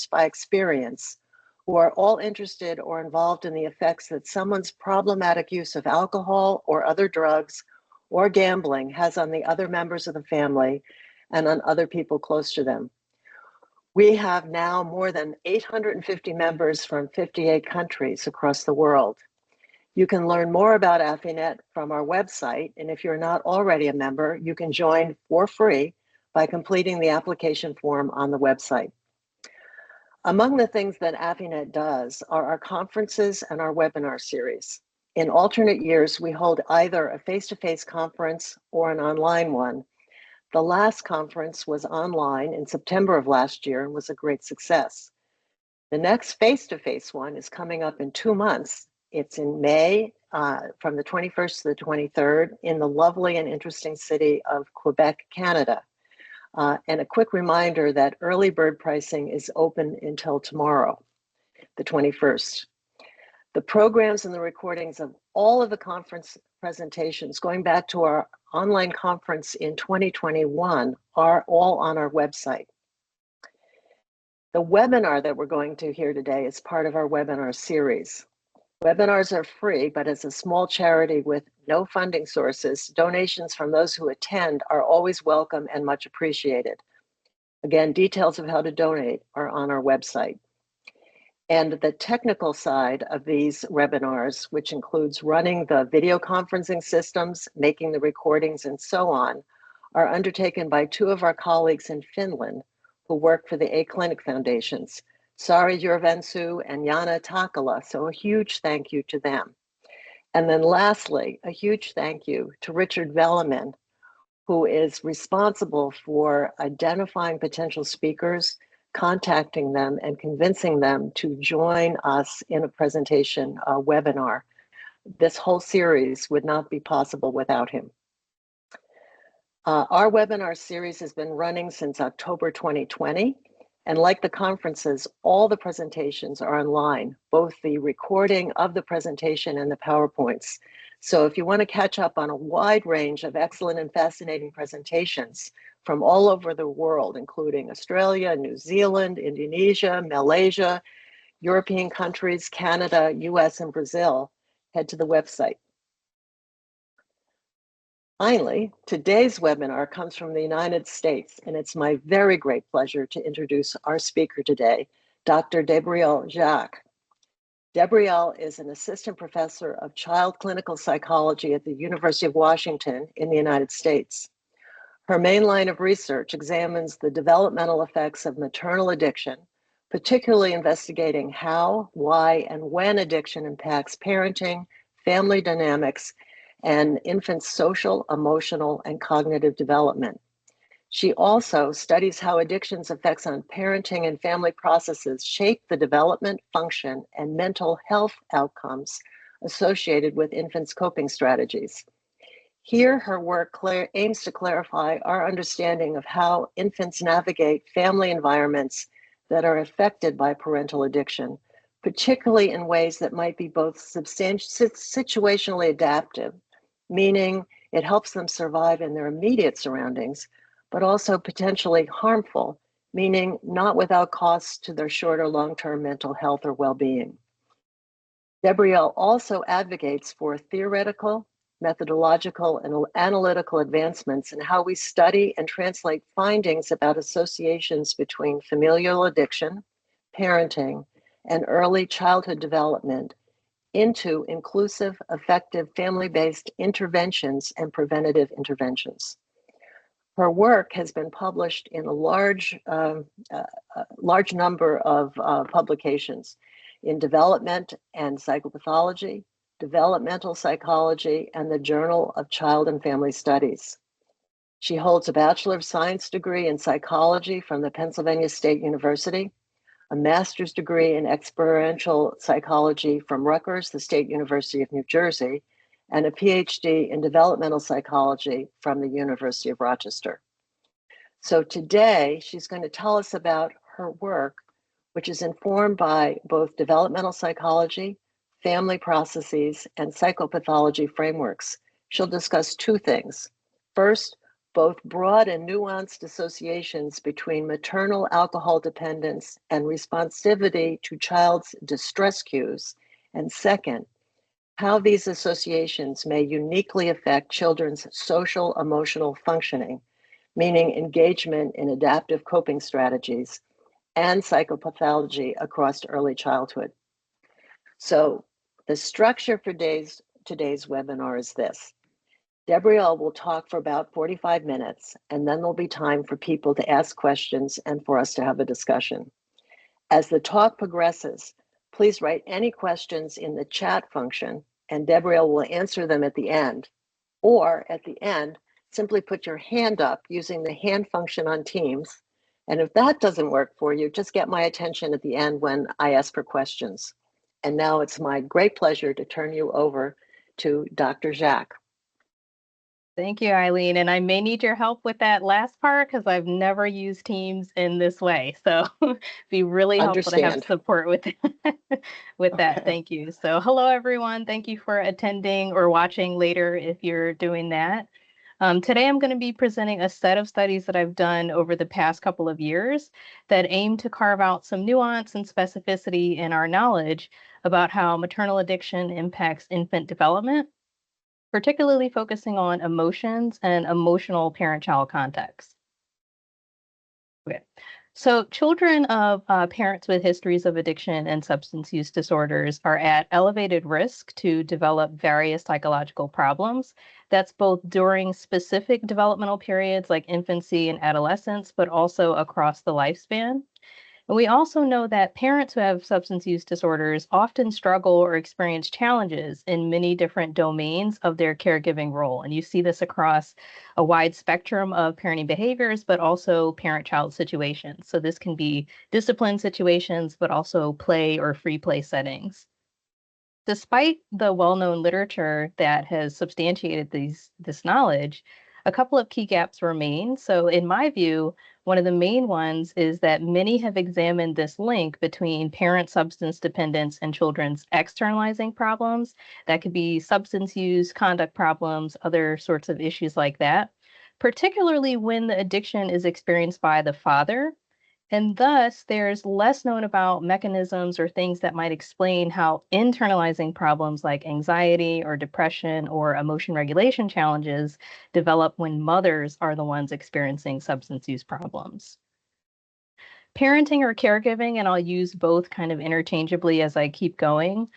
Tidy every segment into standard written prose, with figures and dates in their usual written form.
experts by experience who are all interested or involved in the effects that someone's problematic use of alcohol or other drugs or gambling has on the other members of the family and on other people close to them. We have now more than 850 members from 58 countries across the world. You can learn more about AFINet from our website, and if you're not already a member, you can join for free by completing the application form on the website. Among the things that AFINet does are our conferences and our webinar series. In alternate years, we hold either a face-to-face conference or an online one. The last conference was online in September of last year and was a great success. The next face-to-face one is coming up in 2 months. It's in May, from the 21st to the 23rd in the lovely and interesting city of Quebec, Canada. And a quick reminder that early bird pricing is open until tomorrow, the 21st. The programs and the recordings of all of the conference presentations going back to our online conference in 2021 are all on our website. The webinar that we're going to hear today is part of our webinar series. Webinars are free, but as a small charity with no funding sources, donations from those who attend are always welcome and much appreciated. Again, details of how to donate are on our website. And the technical side of these webinars, which includes running the video conferencing systems, making the recordings, and so on, are undertaken by 2 of our colleagues in Finland who work for the A-Clinic Foundations, Sari Jurvensu and Jana Takala, so a huge thank you to them. And then lastly, a huge thank you to Richard Velleman, who is responsible for identifying potential speakers, contacting them, and convincing them to join us in a presentation webinar. This whole series would not be possible without him. Our webinar series has been running since October 2020. And like the conferences, all the presentations are online, both the recording of the presentation and the PowerPoints. So if you want to catch up on a wide range of excellent and fascinating presentations from all over the world, including Australia, New Zealand, Indonesia, Malaysia, European countries, Canada, US, and Brazil, head to the website. Finally, today's webinar comes from the United States, and it's my very great pleasure to introduce our speaker today, Dr. Debrielle Jacques. Debrielle is an assistant professor of child clinical psychology at the University of Washington in the United States. Her main line of research examines the developmental effects of maternal addiction, particularly investigating how, why, and when addiction impacts parenting, family dynamics, and infants' social, emotional, and cognitive development. She also studies how addiction's effects on parenting and family processes shape the development, function, and mental health outcomes associated with infants' coping strategies. Here, her work aims to clarify our understanding of how infants navigate family environments that are affected by parental addiction, particularly in ways that might be both situationally adaptive, meaning it helps them survive in their immediate surroundings, but also potentially harmful, meaning not without costs to their short or long-term mental health or well-being. Debrielle also advocates for theoretical, methodological, and analytical advancements in how we study and translate findings about associations between familial addiction, parenting, and early childhood development into inclusive, effective, family-based interventions and preventative interventions. Her work has been published in a large number of publications in development and psychopathology, developmental psychology, and the Journal of Child and Family Studies. She holds a Bachelor of Science degree in psychology from the Pennsylvania State University, a master's degree in experiential psychology from Rutgers, the State University of New Jersey, and a PhD in developmental psychology from the University of Rochester. So today, she's going to tell us about her work, which is informed by both developmental psychology, family processes, and psychopathology frameworks. She'll discuss 2 things. First, Both broad and nuanced associations between maternal alcohol dependence and responsivity to child's distress cues, and second, how these associations may uniquely affect children's social emotional functioning, meaning engagement in adaptive coping strategies and psychopathology across early childhood. So the structure for today's webinar is this. Debrielle will talk for about 45 minutes, and then there'll be time for people to ask questions and for us to have a discussion. As the talk progresses, please write any questions in the chat function, and Debrielle will answer them at the end. Or at the end, simply put your hand up using the hand function on Teams. And if that doesn't work for you, just get my attention at the end when I ask for questions. And now it's my great pleasure to turn you over to Dr. Jacques. Thank you, Eileen. And I may need your help with that last part because I've never used Teams in this way. So it'd be really helpful to have support with, with that. Okay. Thank you. So hello, everyone. Thank you for attending or watching later if you're doing that. Today, I'm going to be presenting a set of studies that I've done over the past couple of years that aim to carve out some nuance and specificity in our knowledge about how maternal addiction impacts infant development, particularly focusing on emotions and emotional parent-child context. Okay. So children of parents with histories of addiction and substance use disorders are at elevated risk to develop various psychological problems. That's both during specific developmental periods like infancy and adolescence, but also across the lifespan. And we also know that parents who have substance use disorders often struggle or experience challenges in many different domains of their caregiving role. And you see this across a wide spectrum of parenting behaviors, but also parent-child situations. So this can be discipline situations, but also play or free play settings. Despite the well-known literature that has substantiated this knowledge, a couple of key gaps remain. So in my view, one of the main ones is that many have examined this link between parent substance dependence and children's externalizing problems. That could be substance use, conduct problems, other sorts of issues like that, particularly when the addiction is experienced by the father. And thus, there's less known about mechanisms or things that might explain how internalizing problems like anxiety or depression or emotion regulation challenges develop when mothers are the ones experiencing substance use problems. Parenting or caregiving, and I'll use both kind of interchangeably as I keep going,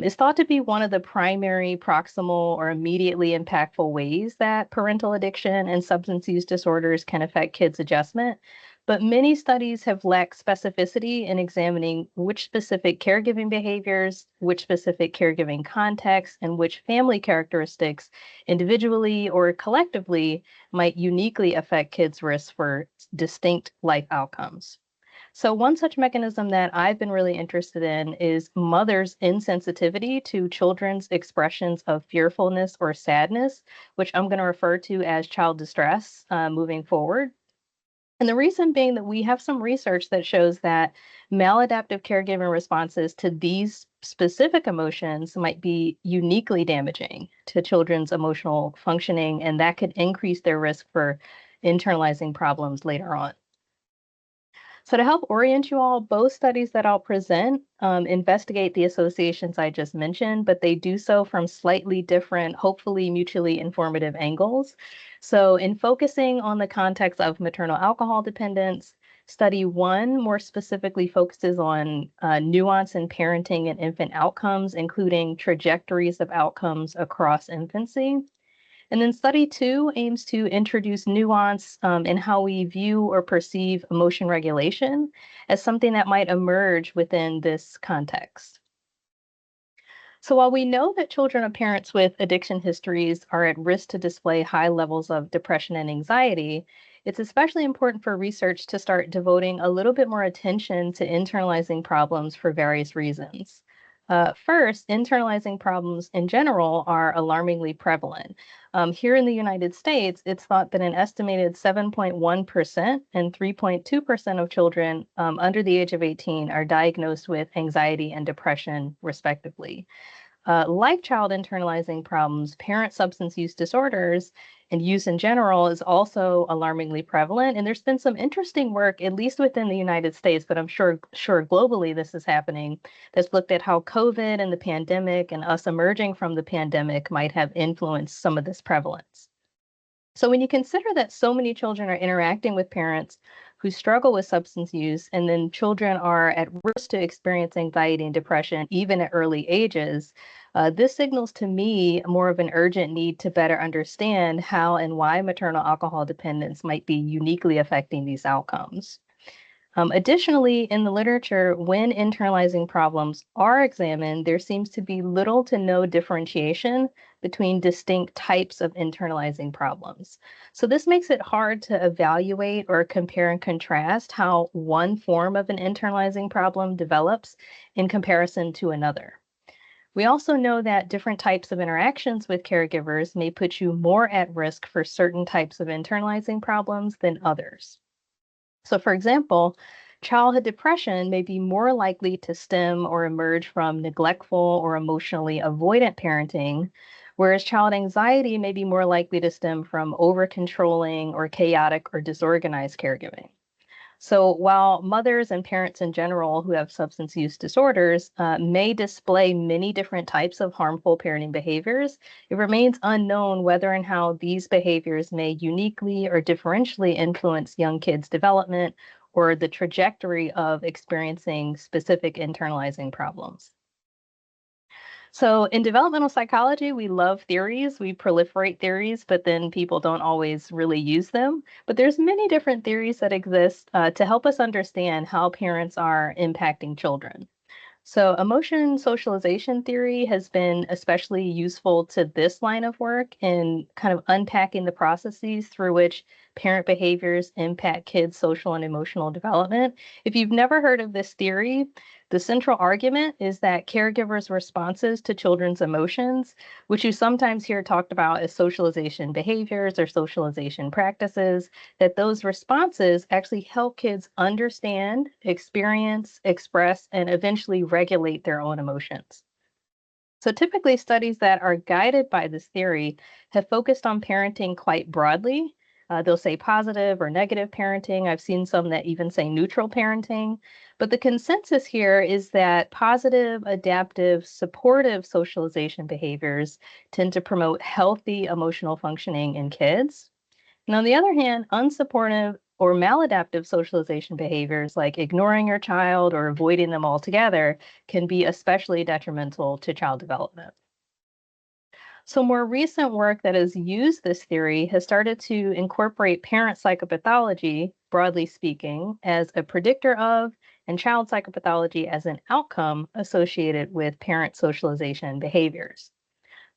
is thought to be one of the primary proximal or immediately impactful ways that parental addiction and substance use disorders can affect kids' adjustment. But many studies have lacked specificity in examining which specific caregiving behaviors, which specific caregiving contexts, and which family characteristics individually or collectively might uniquely affect kids' risks for distinct life outcomes. So one such mechanism that I've been really interested in is mothers' insensitivity to children's expressions of fearfulness or sadness, which I'm going to refer to as child distress moving forward. And the reason being that we have some research that shows that maladaptive caregiving responses to these specific emotions might be uniquely damaging to children's emotional functioning, and that could increase their risk for internalizing problems later on. So to help orient you all, both studies that I'll present investigate the associations I just mentioned, but they do so from slightly different, hopefully mutually informative angles. So in focusing on the context of maternal alcohol dependence, study 1 more specifically focuses on nuance in parenting and infant outcomes, including trajectories of outcomes across infancy. And then study 2 aims to introduce nuance in how we view or perceive emotion regulation as something that might emerge within this context. So while we know that children of parents with addiction histories are at risk to display high levels of depression and anxiety, it's especially important for research to start devoting a little bit more attention to internalizing problems for various reasons. First, internalizing problems in general are alarmingly prevalent. Here in the United States, it's thought that an estimated 7.1% and 3.2% of children under the age of 18 are diagnosed with anxiety and depression, respectively. Like child internalizing problems, parent substance use disorders and use in general is also alarmingly prevalent. And there's been some interesting work, at least within the United States, but I'm sure globally this is happening, that's looked at how COVID and the pandemic and us emerging from the pandemic might have influenced some of this prevalence. So when you consider that so many children are interacting with parents who struggle with substance use, and then children are at risk to experience anxiety and depression even at early ages, this signals to me more of an urgent need to better understand how and why maternal alcohol dependence might be uniquely affecting these outcomes. Additionally, in the literature, when internalizing problems are examined, there seems to be little to no differentiation between distinct types of internalizing problems. So, this makes it hard to evaluate or compare and contrast how one form of an internalizing problem develops in comparison to another. We also know that different types of interactions with caregivers may put you more at risk for certain types of internalizing problems than others. So, for example, childhood depression may be more likely to stem or emerge from neglectful or emotionally avoidant parenting, whereas child anxiety may be more likely to stem from over controlling or chaotic or disorganized caregiving. So, while mothers and parents in general who have substance use disorders may display many different types of harmful parenting behaviors, it remains unknown whether and how these behaviors may uniquely or differentially influence young kids' development or the trajectory of experiencing specific internalizing problems. So in developmental psychology, we love theories, we proliferate theories, but then people don't always really use them. But there's many different theories that exist to help us understand how parents are impacting children. So, emotion socialization theory has been especially useful to this line of work in kind of unpacking the processes through which parent behaviors impact kids' social and emotional development. If you've never heard of this theory, the central argument is that caregivers' responses to children's emotions, which you sometimes hear talked about as socialization behaviors or socialization practices, that those responses actually help kids understand, experience, express, and eventually regulate their own emotions. So typically, studies that are guided by this theory have focused on parenting quite broadly. They'll say positive or negative parenting. I've seen some that even say neutral parenting. But the consensus here is that positive, adaptive, supportive socialization behaviors tend to promote healthy emotional functioning in kids. And on the other hand, unsupportive or maladaptive socialization behaviors like ignoring your child or avoiding them altogether can be especially detrimental to child development. So, more recent work that has used this theory has started to incorporate parent psychopathology, broadly speaking, as a predictor of, and child psychopathology as an outcome associated with parent socialization behaviors.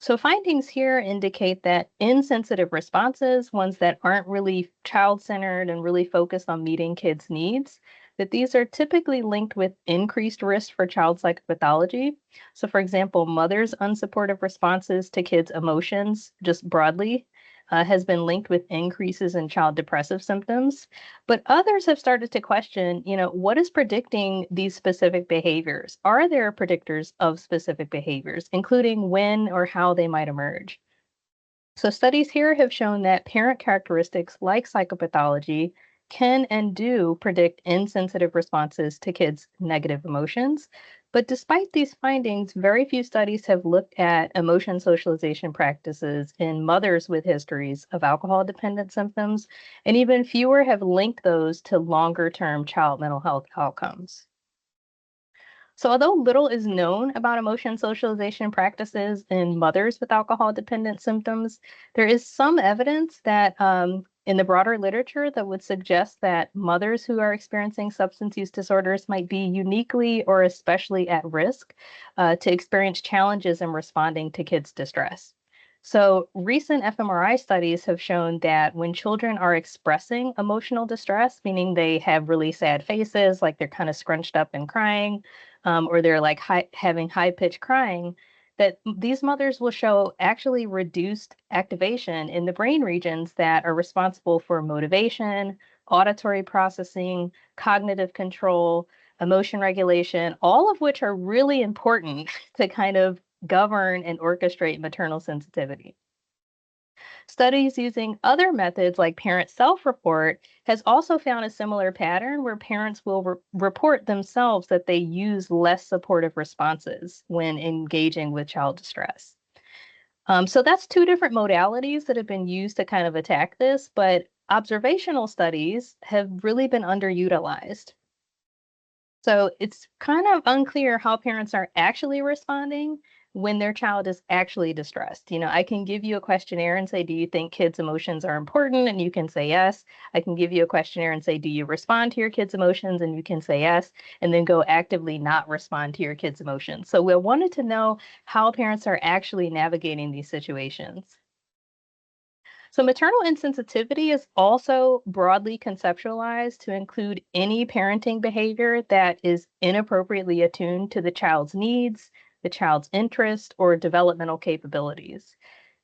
So findings here indicate that insensitive responses, ones that aren't really child-centered and really focused on meeting kids' needs, that these are typically linked with increased risk for child psychopathology. So for example, mothers' unsupportive responses to kids' emotions, just broadly, has been linked with increases in child depressive symptoms. But others have started to question, what is predicting these specific behaviors? Are there predictors of specific behaviors, including when or how they might emerge? So, studies here have shown that parent characteristics like psychopathology can and do predict insensitive responses to kids' negative emotions. But despite these findings, very few studies have looked at emotion socialization practices in mothers with histories of alcohol dependent symptoms, and even fewer have linked those to longer term child mental health outcomes. So, although little is known about emotion socialization practices in mothers with alcohol dependent symptoms, there is some evidence that in the broader literature that would suggest that mothers who are experiencing substance use disorders might be uniquely or especially at risk to experience challenges in responding to kids' distress. So, recent fMRI studies have shown that when children are expressing emotional distress, meaning they have really sad faces, like they're kind of scrunched up and crying, or they're like having high pitched crying, that these mothers will show actually reduced activation in the brain regions that are responsible for motivation, auditory processing, cognitive control, emotion regulation, all of which are really important to kind of govern and orchestrate maternal sensitivity. Studies using other methods like parent self-report has also found a similar pattern where parents will report themselves that they use less supportive responses when engaging with child distress. So that's two different modalities that have been used to kind of attack this, but observational studies have really been underutilized. So it's kind of unclear how parents are actually responding when their child is actually distressed. I can give you a questionnaire and say, do you think kids' emotions are important? And you can say yes. I can give you a questionnaire and say, do you respond to your kids' emotions? And you can say yes, and then go actively not respond to your kids' emotions. So we wanted to know how parents are actually navigating these situations. So, maternal insensitivity is also broadly conceptualized to include any parenting behavior that is inappropriately attuned to the child's needs, the child's interest, or developmental capabilities.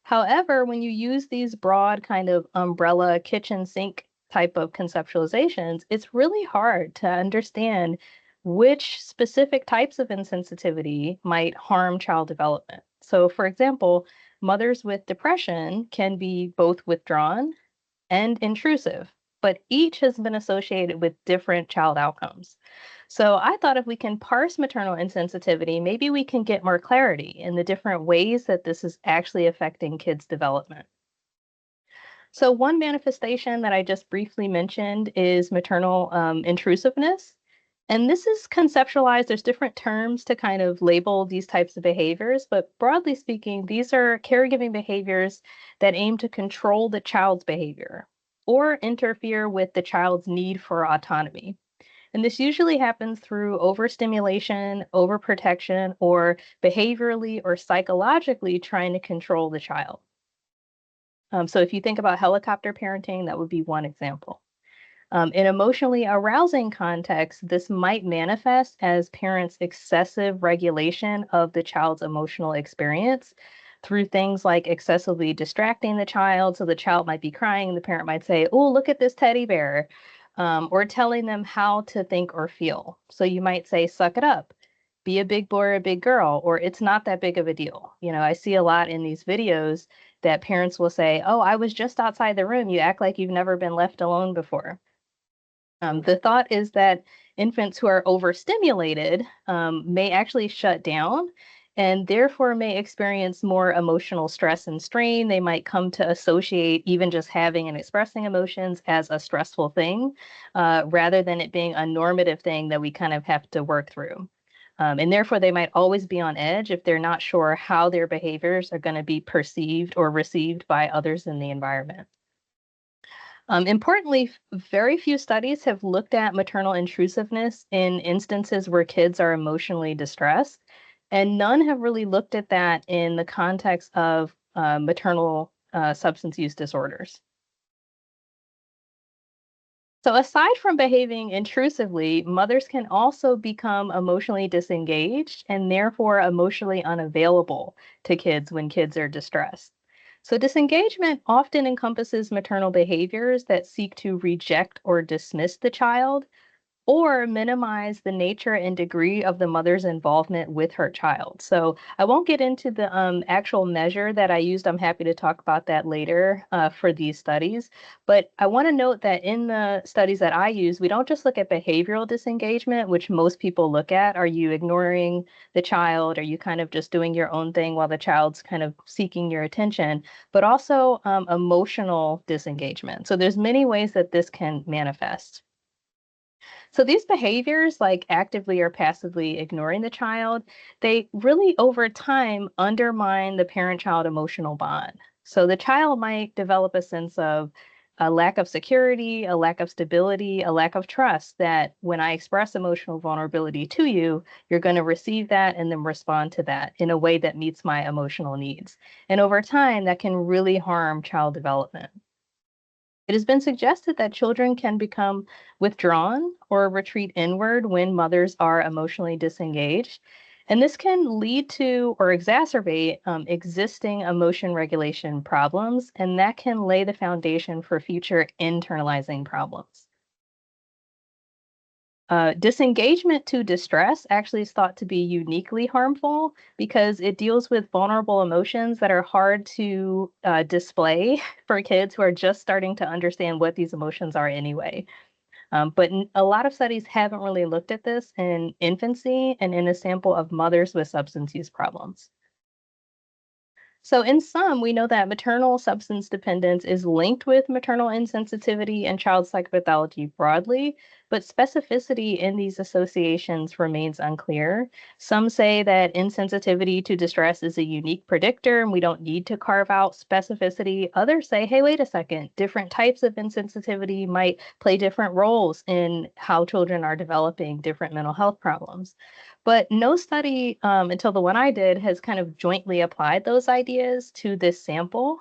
However, when you use these broad kind of umbrella kitchen sink type of conceptualizations, it's really hard to understand which specific types of insensitivity might harm child development. So, for example, mothers with depression can be both withdrawn and intrusive, but each has been associated with different child outcomes. So I thought if we can parse maternal insensitivity, maybe we can get more clarity in the different ways that this is actually affecting kids' development. So, one manifestation that I just briefly mentioned is maternal intrusiveness. And this is conceptualized, there's different terms to kind of label these types of behaviors, but broadly speaking, these are caregiving behaviors that aim to control the child's behavior or interfere with the child's need for autonomy. And this usually happens through overstimulation, overprotection, or behaviorally or psychologically trying to control the child. So if you think about helicopter parenting, that would be one example. In emotionally arousing contexts, this might manifest as parents' excessive regulation of the child's emotional experience through things like excessively distracting the child. So the child might be crying, the parent might say, "Oh, look at this teddy bear," or telling them how to think or feel. So you might say, "Suck it up. Be a big boy or a big girl," or "It's not that big of a deal." I see a lot in these videos that parents will say, "Oh, I was just outside the room. You act like you've never been left alone before." The thought is that infants who are overstimulated may actually shut down and therefore may experience more emotional stress and strain. They might come to associate even just having and expressing emotions as a stressful thing rather than it being a normative thing that we kind of have to work through. And therefore, they might always be on edge if they're not sure how their behaviors are going to be perceived or received by others in the environment. Importantly, very few studies have looked at maternal intrusiveness in instances where kids are emotionally distressed, and none have really looked at that in the context of maternal substance use disorders. So, aside from behaving intrusively, mothers can also become emotionally disengaged and therefore emotionally unavailable to kids when kids are distressed. So, disengagement often encompasses maternal behaviors that seek to reject or dismiss the child or minimize the nature and degree of the mother's involvement with her child. So I won't get into the actual measure that I used. I'm happy to talk about that later for these studies. But I want to note that in the studies that I use, we don't just look at behavioral disengagement, which most people look at. Are you ignoring the child? Are you kind of just doing your own thing while the child's kind of seeking your attention? But also emotional disengagement. So there's many ways that this can manifest. So these behaviors, like actively or passively ignoring the child, they really over time undermine the parent-child emotional bond. So the child might develop a sense of a lack of security, a lack of stability, a lack of trust that when I express emotional vulnerability to you, you're going to receive that and then respond to that in a way that meets my emotional needs. And over time, that can really harm child development. It has been suggested that children can become withdrawn or retreat inward when mothers are emotionally disengaged. And this can lead to or exacerbate existing emotion regulation problems, and that can lay the foundation for future internalizing problems. Disengagement to distress actually is thought to be uniquely harmful because it deals with vulnerable emotions that are hard to display for kids who are just starting to understand what these emotions are anyway. But a lot of studies haven't really looked at this in infancy and in a sample of mothers with substance use problems. So, in sum, we know that maternal substance dependence is linked with maternal insensitivity and child psychopathology broadly, but specificity in these associations remains unclear. Some say that insensitivity to distress is a unique predictor and we don't need to carve out specificity. Others say, hey, wait a second, different types of insensitivity might play different roles in how children are developing different mental health problems. But no study until the one I did has kind of jointly applied those ideas to this sample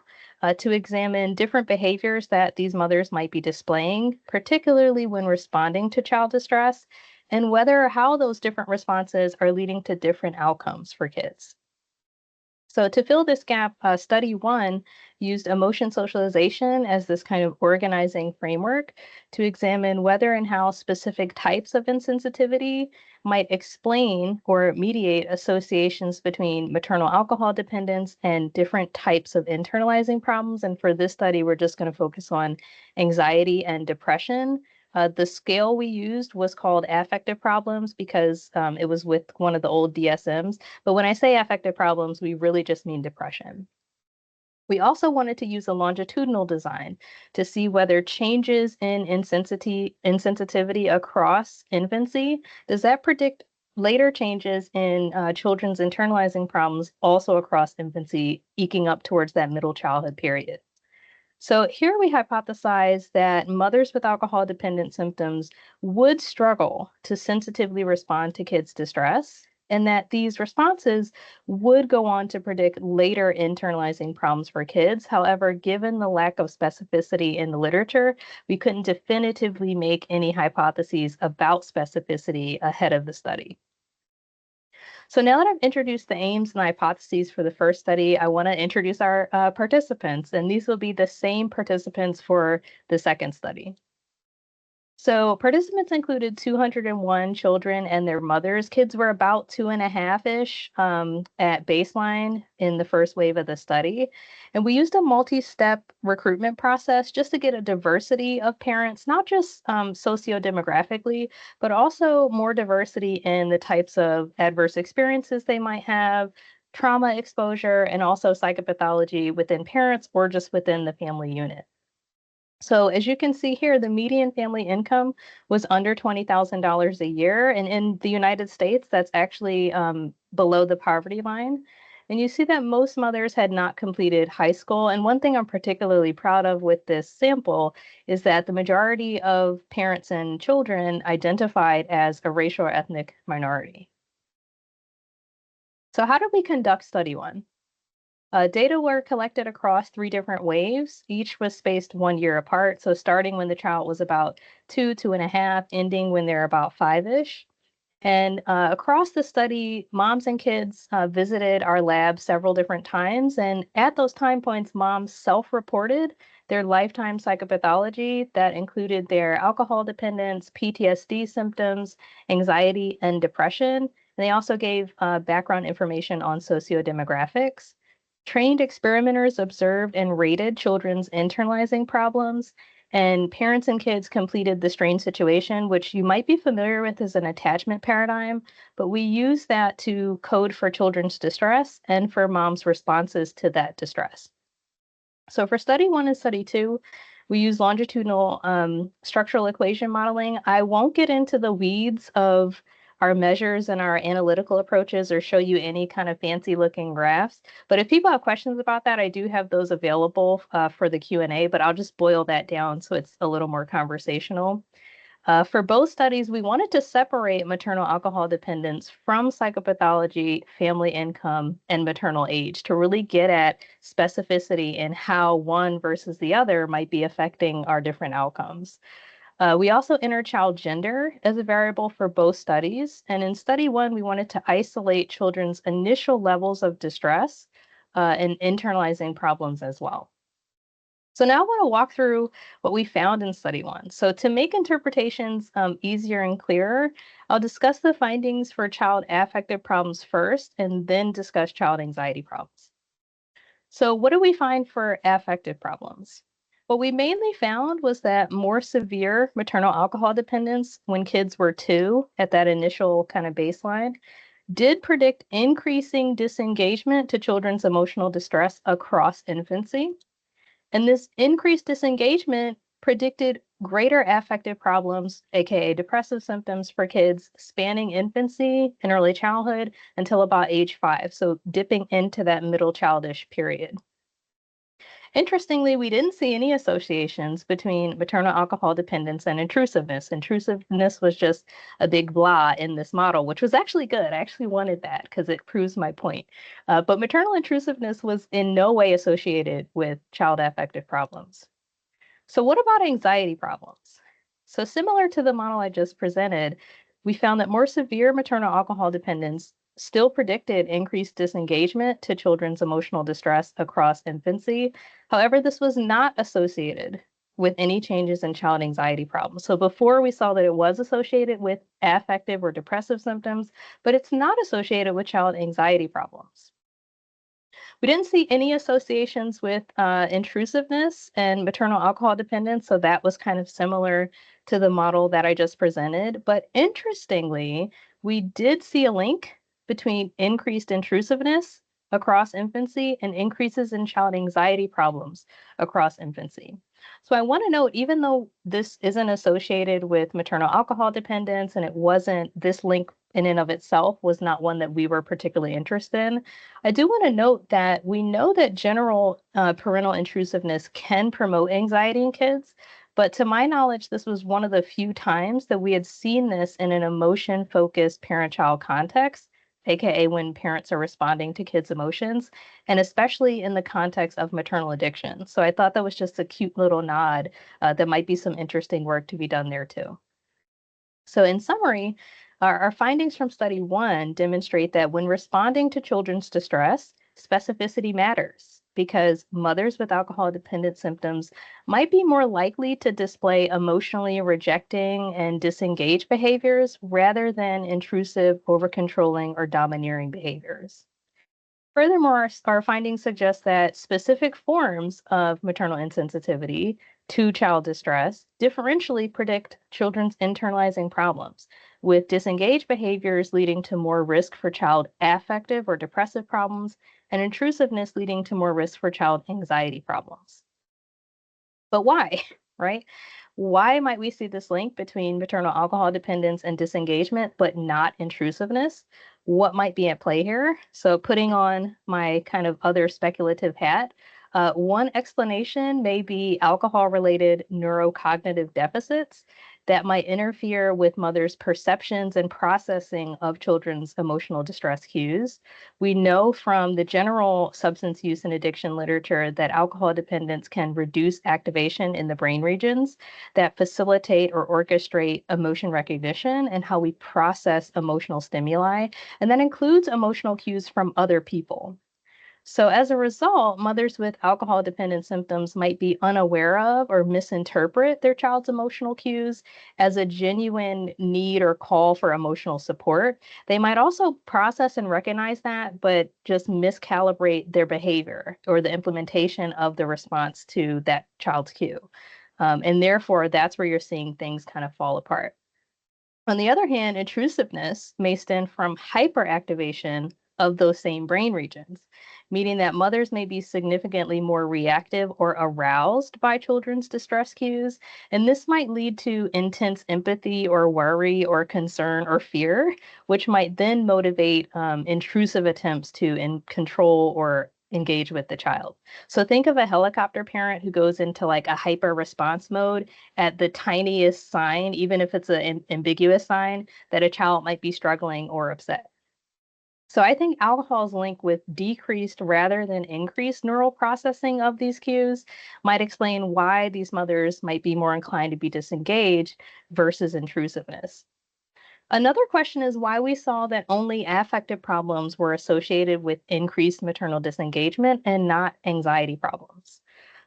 to examine different behaviors that these mothers might be displaying, particularly when responding to child distress, and whether or how those different responses are leading to different outcomes for kids. So to fill this gap, study one used emotion socialization as this kind of organizing framework to examine whether and how specific types of insensitivity might explain or mediate associations between maternal alcohol dependence and different types of internalizing problems. And for this study, we're just going to focus on anxiety and depression. The scale we used was called affective problems because it was with one of the old DSMs. But when I say affective problems, we really just mean depression. We also wanted to use a longitudinal design to see whether changes in insensitivity across infancy, does that predict later changes in children's internalizing problems also across infancy, eking up towards that middle childhood period? So here we hypothesize that mothers with alcohol dependent symptoms would struggle to sensitively respond to kids' distress, and that these responses would go on to predict later internalizing problems for kids. However, given the lack of specificity in the literature, we couldn't definitively make any hypotheses about specificity ahead of the study. So now that I've introduced the aims and the hypotheses for the first study, I want to introduce our participants, and these will be the same participants for the second study. So participants included 201 children and their mothers. Kids were about 2.5-ish at baseline in the first wave of the study. And we used a multi-step recruitment process just to get a diversity of parents, not just socio-demographically, but also more diversity in the types of adverse experiences they might have, trauma exposure, and also psychopathology within parents or just within the family unit. So as you can see here, the median family income was under $20,000 a year. And in the United States, that's actually below the poverty line. And you see that most mothers had not completed high school. And one thing I'm particularly proud of with this sample is that the majority of parents and children identified as a racial or ethnic minority. So how did we conduct study one? Data were collected across 3 different waves. Each was spaced 1 year apart. So starting when the child was about 2.5, ending when they're about 5-ish. And across the study, moms and kids visited our lab several different times. And at those time points, moms self-reported their lifetime psychopathology that included their alcohol dependence, PTSD symptoms, anxiety, and depression. And they also gave background information on sociodemographics. Trained experimenters observed and rated children's internalizing problems, and parents and kids completed the strain situation, which you might be familiar with as an attachment paradigm, but we use that to code for children's distress and for moms' responses to that distress. So for study one and study two, we use longitudinal structural equation modeling. I won't get into the weeds of our measures and our analytical approaches or show you any kind of fancy looking graphs. But if people have questions about that, I do have those available for the Q&A, but I'll just boil that down so it's a little more conversational. For both studies, we wanted to separate maternal alcohol dependence from psychopathology, family income, and maternal age to really get at specificity in how one versus the other might be affecting our different outcomes. We also entered child gender as a variable for both studies. And in study one, we wanted to isolate children's initial levels of distress and internalizing problems as well. So now I want to walk through what we found in study 1. So to make interpretations easier and clearer, I'll discuss the findings for child affective problems first, and then discuss child anxiety problems. So what do we find for affective problems? What we mainly found was that more severe maternal alcohol dependence when kids were 2 at that initial kind of baseline did predict increasing disengagement to children's emotional distress across infancy. And this increased disengagement predicted greater affective problems, aka depressive symptoms for kids spanning infancy and early childhood until about age 5, so dipping into that middle childish period. Interestingly, we didn't see any associations between maternal alcohol dependence and intrusiveness. Intrusiveness was just a big blah in this model, which was actually good. I actually wanted that because it proves my point. But maternal intrusiveness was in no way associated with child affective problems. So, what about anxiety problems? So, similar to the model I just presented, we found that more severe maternal alcohol dependence still predicted increased disengagement to children's emotional distress across infancy. However, this was not associated with any changes in child anxiety problems. So, before we saw that it was associated with affective or depressive symptoms, but it's not associated with child anxiety problems. We didn't see any associations with intrusiveness and maternal alcohol dependence, so that was kind of similar to the model that I just presented. But interestingly, we did see a link between increased intrusiveness across infancy and increases in child anxiety problems across infancy. So I want to note, even though this isn't associated with maternal alcohol dependence and it wasn't, this link in and of itself was not one that we were particularly interested in, I do want to note that we know that general parental intrusiveness can promote anxiety in kids, but to my knowledge, this was one of the few times that we had seen this in an emotion focused parent child context, aka when parents are responding to kids' emotions, and especially in the context of maternal addiction. So I thought that was just a cute little nod. That might be some interesting work to be done there too. So, in summary, our findings from study 1 demonstrate that when responding to children's distress, specificity matters because mothers with alcohol dependent symptoms might be more likely to display emotionally rejecting and disengaged behaviors rather than intrusive, over controlling, or domineering behaviors. Furthermore, our findings suggest that specific forms of maternal insensitivity to child distress differentially predict children's internalizing problems, with disengaged behaviors leading to more risk for child affective or depressive problems, and intrusiveness leading to more risk for child anxiety problems. But why, right? Why might we see this link between maternal alcohol dependence and disengagement, but not intrusiveness? What might be at play here? So, putting on my kind of other speculative hat, one explanation may be alcohol related neurocognitive deficits that might interfere with mothers' perceptions and processing of children's emotional distress cues. We know from the general substance use and addiction literature that alcohol dependence can reduce activation in the brain regions that facilitate or orchestrate emotion recognition and how we process emotional stimuli. And that includes emotional cues from other people. So, as a result, mothers with alcohol dependent symptoms might be unaware of or misinterpret their child's emotional cues as a genuine need or call for emotional support. They might also process and recognize that, but just miscalibrate their behavior or the implementation of the response to that child's cue. And therefore, that's where you're seeing things kind of fall apart. On the other hand, intrusiveness may stem from hyperactivation of those same brain regions, meaning that mothers may be significantly more reactive or aroused by children's distress cues. And this might lead to intense empathy or worry or concern or fear, which might then motivate intrusive attempts to control or engage with the child. So think of a helicopter parent who goes into like a hyper response mode at the tiniest sign, even if it's an ambiguous sign, that a child might be struggling or upset. So I think alcohol's link with decreased rather than increased neural processing of these cues might explain why these mothers might be more inclined to be disengaged versus intrusiveness. Another question is why we saw that only affective problems were associated with increased maternal disengagement and not anxiety problems.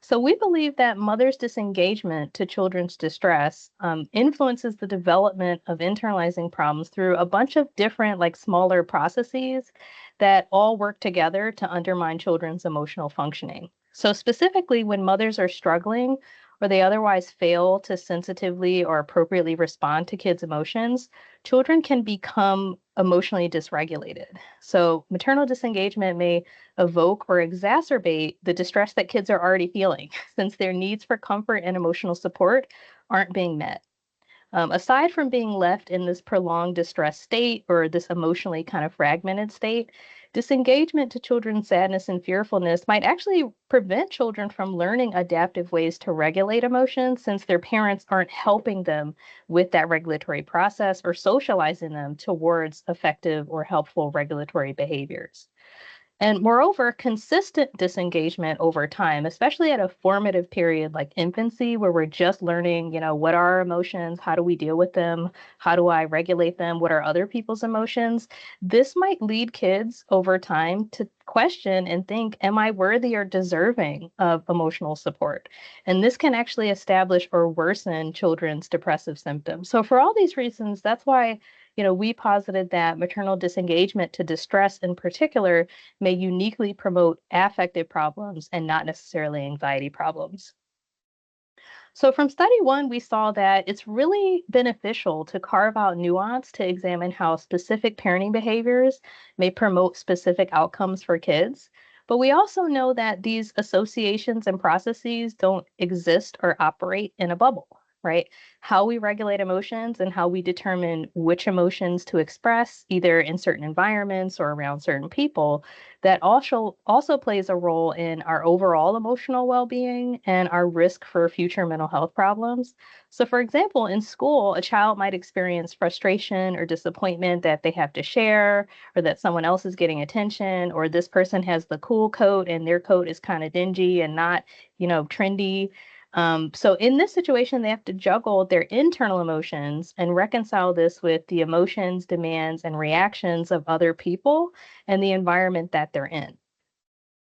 So we believe that mothers' disengagement to children's distress influences the development of internalizing problems through a bunch of different, like smaller processes that all work together to undermine children's emotional functioning. So specifically, when mothers are struggling or they otherwise fail to sensitively or appropriately respond to kids' emotions, children can become emotionally dysregulated. So maternal disengagement may evoke or exacerbate the distress that kids are already feeling, since their needs for comfort and emotional support aren't being met. Aside from being left in this prolonged distress state or this emotionally kind of fragmented state, disengagement to children's sadness and fearfulness might actually prevent children from learning adaptive ways to regulate emotions, since their parents aren't helping them with that regulatory process or socializing them towards effective or helpful regulatory behaviors. And moreover, consistent disengagement over time, especially at a formative period like infancy, where we're just learning, what are our emotions? How do we deal with them? How do I regulate them? What are other people's emotions? This might lead kids over time to question and think, am I worthy or deserving of emotional support? And this can actually establish or worsen children's depressive symptoms. So for all these reasons, that's why we posited that maternal disengagement to distress in particular may uniquely promote affective problems and not necessarily anxiety problems. So, from study one, we saw that it's really beneficial to carve out nuance to examine how specific parenting behaviors may promote specific outcomes for kids. But we also know that these associations and processes don't exist or operate in a bubble, right? How we regulate emotions and how we determine which emotions to express, either in certain environments or around certain people, that also plays a role in our overall emotional well-being and our risk for future mental health problems. So for example, in school, a child might experience frustration or disappointment that they have to share, or that someone else is getting attention, or this person has the cool coat and their coat is kind of dingy and not, trendy. So in this situation, they have to juggle their internal emotions and reconcile this with the emotions, demands, and reactions of other people and the environment that they're in.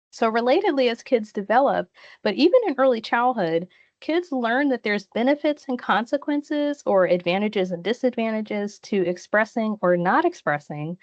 So, relatedly, as kids develop, but even in early childhood, kids learn that there's benefits and consequences or advantages and disadvantages to expressing or not expressing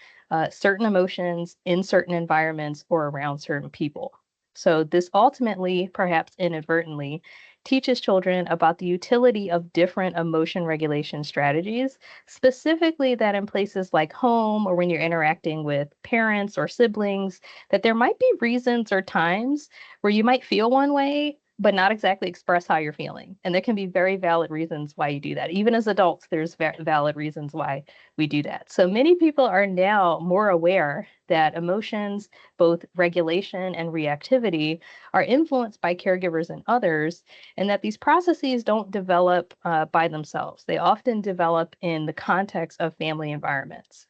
certain emotions in certain environments or around certain people. So, this ultimately, perhaps inadvertently, teaches children about the utility of different emotion regulation strategies, specifically that in places like home or when you're interacting with parents or siblings, that there might be reasons or times where you might feel one way, but not exactly express how you're feeling. And there can be very valid reasons why you do that. Even as adults, there's valid reasons why we do that. So many people are now more aware that emotions, both regulation and reactivity, are influenced by caregivers and others, and that these processes don't develop by themselves. They often develop in the context of family environments.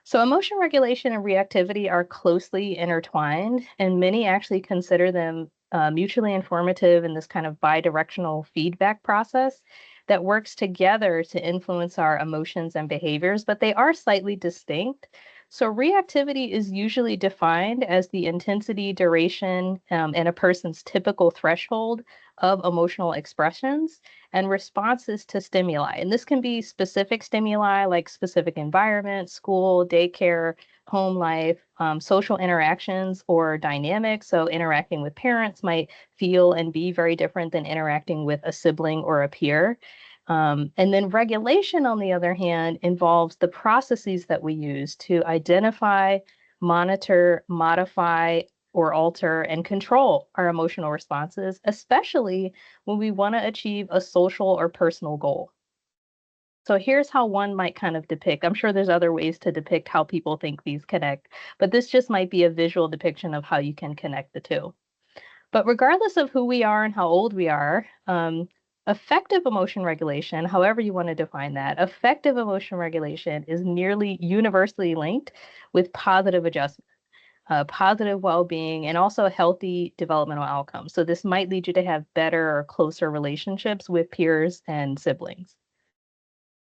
So, emotion regulation and reactivity are closely intertwined, and many actually consider them mutually informative in this kind of bi-directional feedback process that works together to influence our emotions and behaviors, but they are slightly distinct. So, reactivity is usually defined as the intensity, duration, and a person's typical threshold of emotional expressions and responses to stimuli. And this can be specific stimuli like specific environment, school, daycare, home life, social interactions, or dynamics. So, interacting with parents might feel and be very different than interacting with a sibling or a peer. And then regulation, on the other hand, involves the processes that we use to identify, monitor, modify, or alter and control our emotional responses, especially when we want to achieve a social or personal goal. So here's how one might kind of depict. I'm sure there's other ways to depict how people think these connect, but this just might be a visual depiction of how you can connect the two. But regardless of who we are and how old we are, effective emotion regulation, however you want to define that, effective emotion regulation is nearly universally linked with positive adjustment, positive well-being, and also healthy developmental outcomes. So this might lead you to have better or closer relationships with peers and siblings.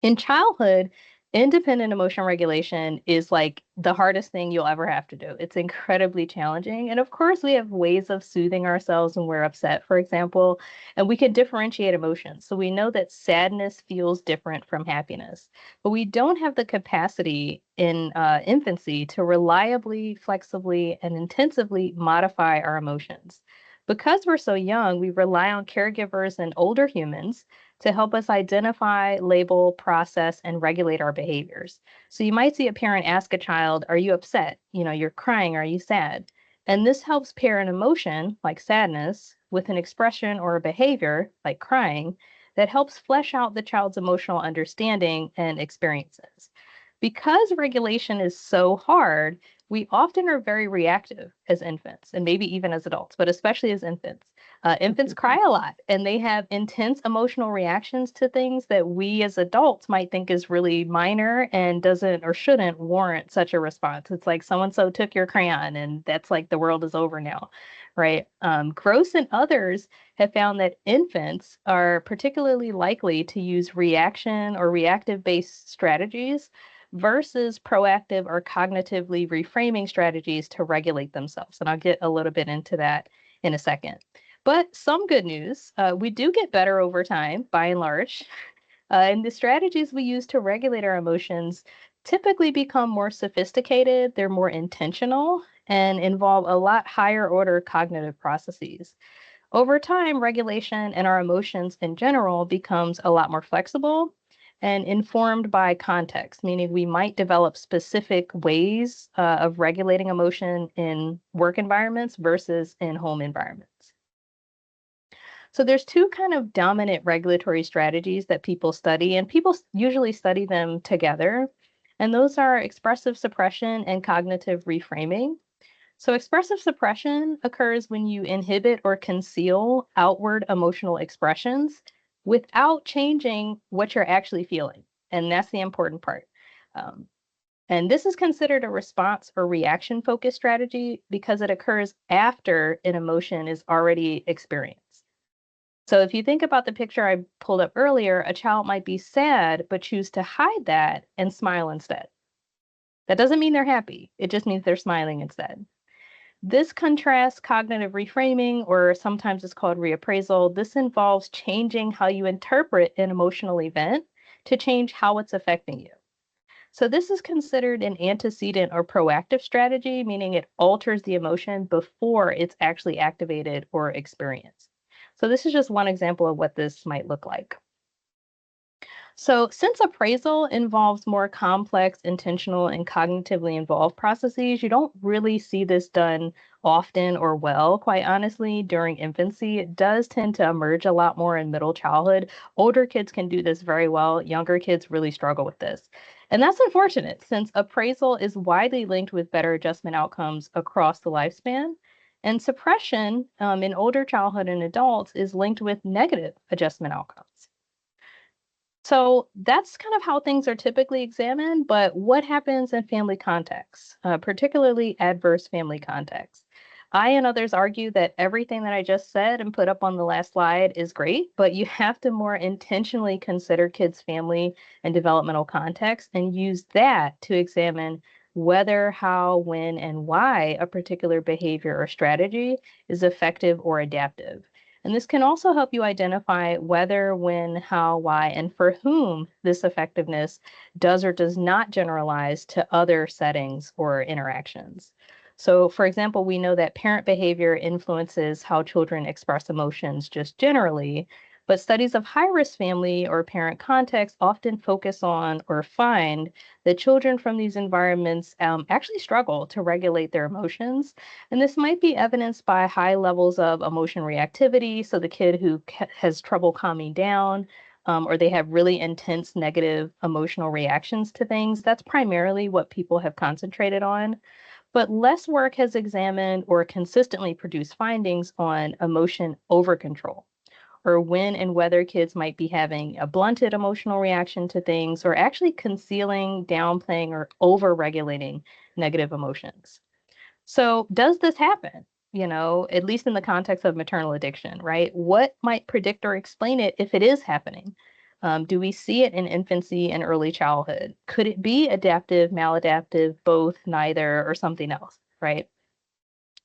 In childhood, Independent emotion regulation is like the hardest thing you'll ever have to do. It's incredibly challenging. And of course, we have ways of soothing ourselves when we're upset, for example, and we can differentiate emotions. So we know that sadness feels different from happiness, but we don't have the capacity in infancy to reliably, flexibly, and intensively modify our emotions. Because we're so young, we rely on caregivers and older humans to help us identify, label, process, and regulate our behaviors. So you might see a parent ask a child, "Are you upset? You're crying. Are you sad?" And this helps pair an emotion, like sadness, with an expression or a behavior, like crying, that helps flesh out the child's emotional understanding and experiences. Because regulation is so hard, we often are very reactive as infants and maybe even as adults, but especially as infants. Infants cry a lot and they have intense emotional reactions to things that we as adults might think is really minor and doesn't or shouldn't warrant such a response. It's like so and so took your crayon and that's like the world is over now, right? Gross and others have found that infants are particularly likely to use reaction or reactive based strategies versus proactive or cognitively reframing strategies to regulate themselves. And I'll get a little bit into that in a second. But some good news, we do get better over time, by and large. And the strategies we use to regulate our emotions typically become more sophisticated, they're more intentional, and involve a lot higher order cognitive processes. Over time, regulation and our emotions in general becomes a lot more flexible and informed by context, meaning we might develop specific ways of regulating emotion in work environments versus in home environments. So there's two kind of dominant regulatory strategies that people study, and people usually study them together. And those are expressive suppression and cognitive reframing. So, expressive suppression occurs when you inhibit or conceal outward emotional expressions without changing what you're actually feeling. And that's the important part. Um, and this is considered a response or reaction focused strategy because it occurs after an emotion is already experienced. So, if you think about the picture I pulled up earlier, a child might be sad but choose to hide that and smile instead. That doesn't mean they're happy, it just means they're smiling instead. This contrasts cognitive reframing, or sometimes it's called reappraisal. This involves changing how you interpret an emotional event to change how it's affecting you. So, this is considered an antecedent or proactive strategy, meaning it alters the emotion before it's actually activated or experienced. So, this is just one example of what this might look like. So, since appraisal involves more complex, intentional, and cognitively involved processes, you don't really see this done often or well, quite honestly, during infancy. It does tend to emerge a lot more in middle childhood. Older kids can do this very well, younger kids really struggle with this. And that's unfortunate since appraisal is widely linked with better adjustment outcomes across the lifespan. And suppression in older childhood and adults is linked with negative adjustment outcomes. So that's kind of how things are typically examined, but what happens in family contexts, particularly adverse family contexts? I and others argue that everything that I just said and put up on the last slide is great, but you have to more intentionally consider kids' family and developmental context and use that to examine whether, how, when, and why a particular behavior or strategy is effective or adaptive. And this can also help you identify whether, when, how, why, and for whom this effectiveness does or does not generalize to other settings or interactions. So, for example, we know that parent behavior influences how children express emotions just generally, but studies of high risk family or parent contexts often focus on or find that children from these environments actually struggle to regulate their emotions, and this might be evidenced by high levels of emotion reactivity. So the kid who has trouble calming down, or they have really intense negative emotional reactions to things, that's primarily what people have concentrated on. But less work has examined or consistently produced findings on emotion over control, or when and whether kids might be having a blunted emotional reaction to things, or actually concealing, downplaying, or over regulating negative emotions. So, does this happen? At least in the context of maternal addiction, right? What might predict or explain it if it is happening? Do we see it in infancy and early childhood? Could it be adaptive, maladaptive, both, neither, or something else, right?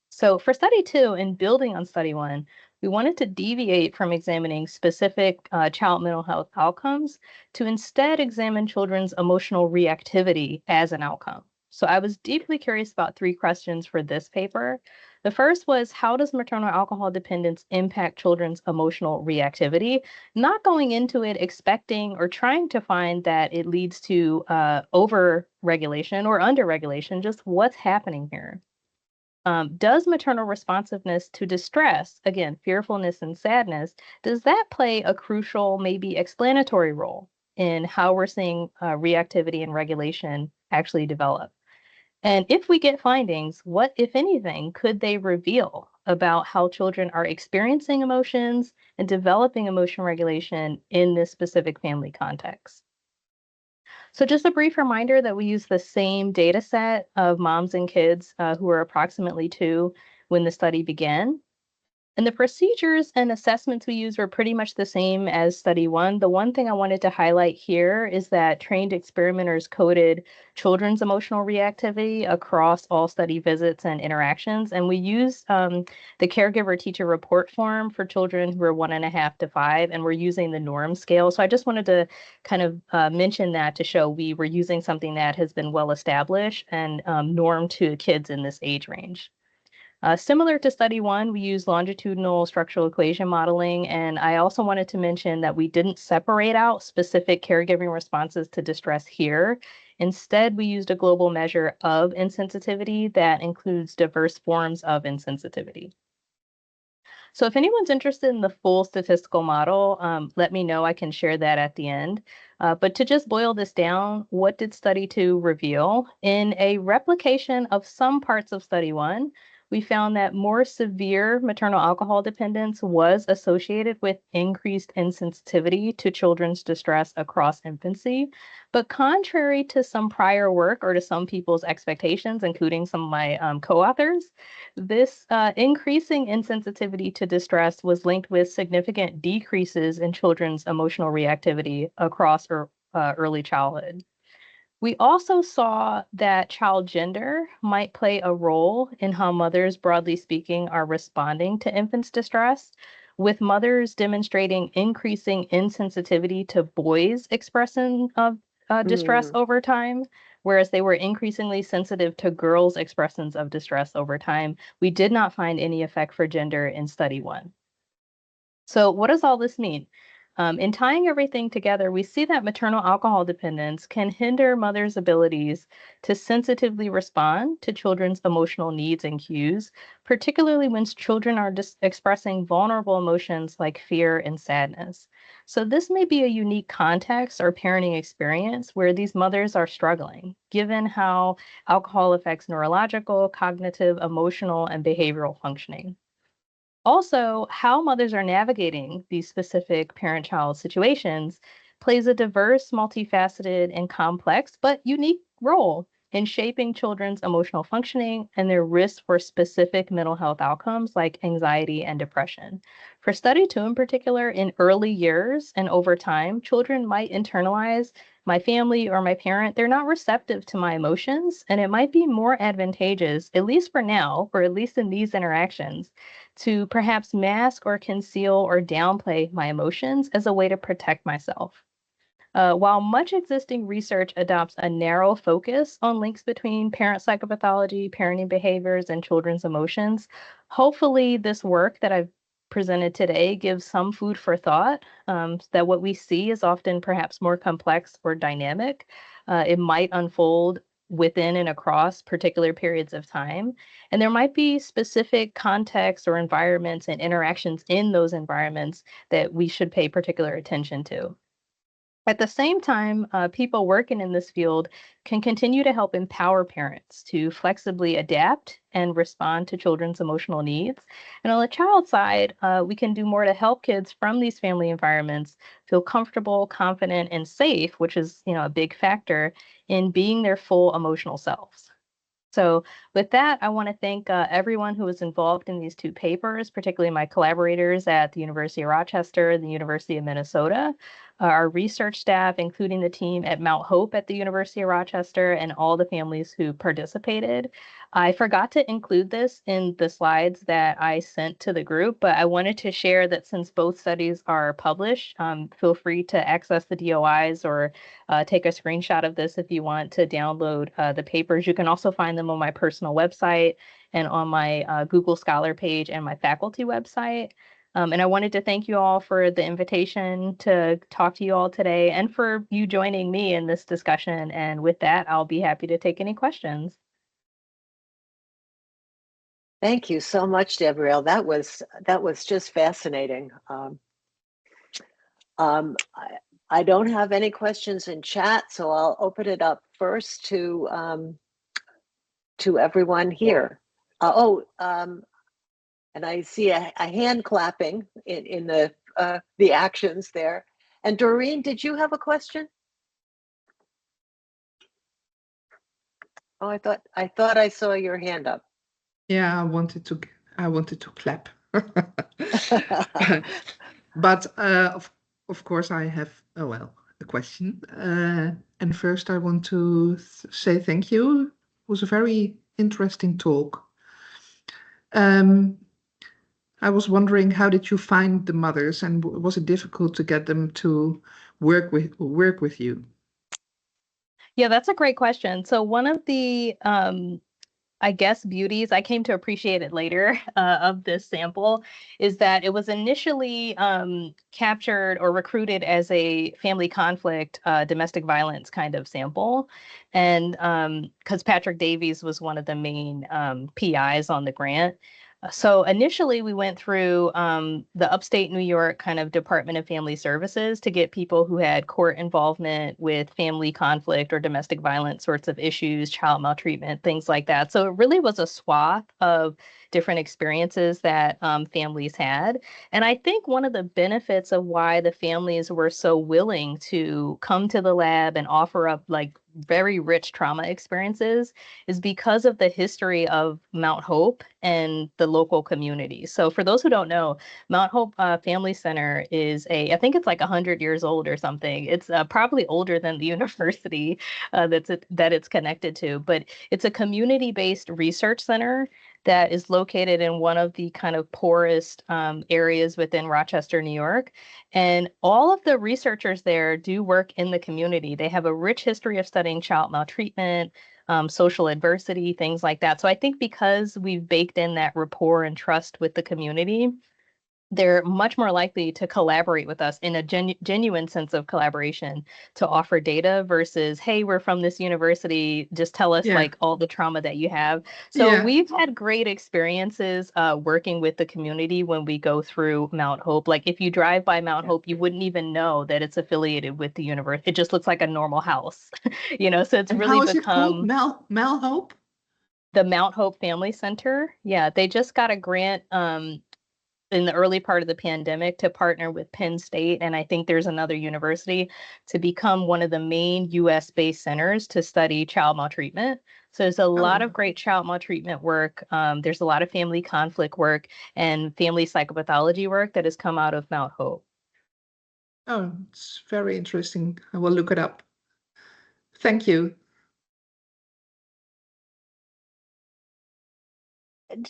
So for study 2 and building on study 1, we wanted to deviate from examining specific child mental health outcomes to instead examine children's emotional reactivity as an outcome. So I was deeply curious about 3 questions for this paper. The first was, how does maternal alcohol dependence impact children's emotional reactivity? Not going into it expecting or trying to find that it leads to over-regulation or under-regulation, just what's happening here. Does maternal responsiveness to distress, again, fearfulness and sadness, does that play a crucial, maybe explanatory role in how we're seeing reactivity and regulation actually develop? And if we get findings, what, if anything, could they reveal about how children are experiencing emotions and developing emotion regulation in this specific family context? So just a brief reminder that we use the same data set of moms and kids who were approximately 2 when the study began. And the procedures and assessments we use were pretty much the same as study 1. The one thing I wanted to highlight here is that trained experimenters coded children's emotional reactivity across all study visits and interactions. And we used the caregiver teacher report form for children who are 1.5 to 5, and we're using the norm scale. So I just wanted to kind of mention that to show we were using something that has been well established and normed to kids in this age range. Similar to study 1, we use longitudinal structural equation modeling, and I also wanted to mention that we didn't separate out specific caregiving responses to distress here. Instead, we used a global measure of insensitivity that includes diverse forms of insensitivity. So if anyone's interested in the full statistical model, let me know. I can share that at the end. But to just boil this down, what did study 2 reveal? In a replication of some parts of study 1, we found that more severe maternal alcohol dependence was associated with increased insensitivity to children's distress across infancy. But contrary to some prior work or to some people's expectations, including some of my co-authors, this increasing insensitivity to distress was linked with significant decreases in children's emotional reactivity across early childhood. We also saw that child gender might play a role in how mothers, broadly speaking, are responding to infants' distress, with mothers demonstrating increasing insensitivity to boys' expressing of distress over time, whereas they were increasingly sensitive to girls' expressions of distress over time. We did not find any effect for gender in study 1. So what does all this mean? In tying everything together, we see that maternal alcohol dependence can hinder mothers' abilities to sensitively respond to children's emotional needs and cues, particularly when children are expressing vulnerable emotions like fear and sadness. So this may be a unique context or parenting experience where these mothers are struggling, given how alcohol affects neurological, cognitive, emotional, and behavioral functioning. Also, how mothers are navigating these specific parent-child situations plays a diverse, multifaceted, and complex but unique role in shaping children's emotional functioning and their risk for specific mental health outcomes like anxiety and depression. For study 2 in particular, in early years and over time, children might internalize my family or my parent, they're not receptive to my emotions, and it might be more advantageous, at least for now, or at least in these interactions, to perhaps mask or conceal or downplay my emotions as a way to protect myself. While much existing research adopts a narrow focus on links between parent psychopathology, parenting behaviors, and children's emotions, hopefully this work that I've presented today gives some food for thought, that what we see is often perhaps more complex or dynamic. It might unfold within and across particular periods of time. And there might be specific contexts or environments and interactions in those environments that we should pay particular attention to. At the same time, people working in this field can continue to help empower parents to flexibly adapt and respond to children's emotional needs. And on the child side, we can do more to help kids from these family environments feel comfortable, confident, and safe, which is, a big factor in being their full emotional selves. So with that, I want to thank everyone who was involved in these 2 papers, particularly my collaborators at the University of Rochester and the University of Minnesota. our research staff, including the team at Mount Hope at the University of Rochester, and all the families who participated. I forgot to include this in the slides that I sent to the group, but I wanted to share that since both studies are published, feel free to access the DOIs or take a screenshot of this if you want to download the papers. You can also find them on my personal website and on my Google Scholar page and my faculty website. And I wanted to thank you all for the invitation to talk to you all today and for you joining me in this discussion. And with that, I'll be happy to take any questions. Thank you so much, Debrielle. That was just fascinating. I don't have any questions in chat, so I'll open it up first to everyone here. And I see a hand clapping in the actions there. And Doreen, did you have a question? Oh, I thought I saw your hand up. Yeah, I wanted to clap. But of course I have a question. And first I want to say thank you. It was a very interesting talk. I was wondering, how did you find the mothers, and was it difficult to get them to work with you? Yeah, that's a great question. So one of the I guess beauties, I came to appreciate it later, of this sample is that it was initially captured or recruited as a family conflict, domestic violence kind of sample. And because Patrick Davies was one of the main PIs on the grant. So initially we went through the upstate New York kind of Department of Family Services to get people who had court involvement with family conflict or domestic violence sorts of issues, child maltreatment, things like that. So it really was a swath of different experiences that families had. And I think one of the benefits of why the families were so willing to come to the lab and offer up like very rich trauma experiences is because of the history of Mount Hope and the local community. So for those who don't know, Mount Hope Family Center is I think it's like 100 years old or something. It's probably older than the university that it's connected to, but it's a community-based research center that is located in one of the kind of poorest areas within Rochester, New York. And all of the researchers there do work in the community. They have a rich history of studying child maltreatment, social adversity, things like that. So I think because we've baked in that rapport and trust with the community, they're much more likely to collaborate with us in a genuine sense of collaboration to offer data versus, hey, we're from this university, just tell us like all the trauma that you have. So we've had great experiences working with the community when we go through Mount Hope. Like if you drive by Mount Hope, you wouldn't even know that it's affiliated with the university. It just looks like a normal house, so it's really become Mount Hope? The Mount Hope Family Center. Yeah, they just got a grant in the early part of the pandemic to partner with Penn State, and I think there's another university to become one of the main US-based centers to study child maltreatment. So there's a lot of great child maltreatment work. There's a lot of family conflict work and family psychopathology work that has come out of Mount Hope. Oh, it's very interesting. I will look it up. Thank you.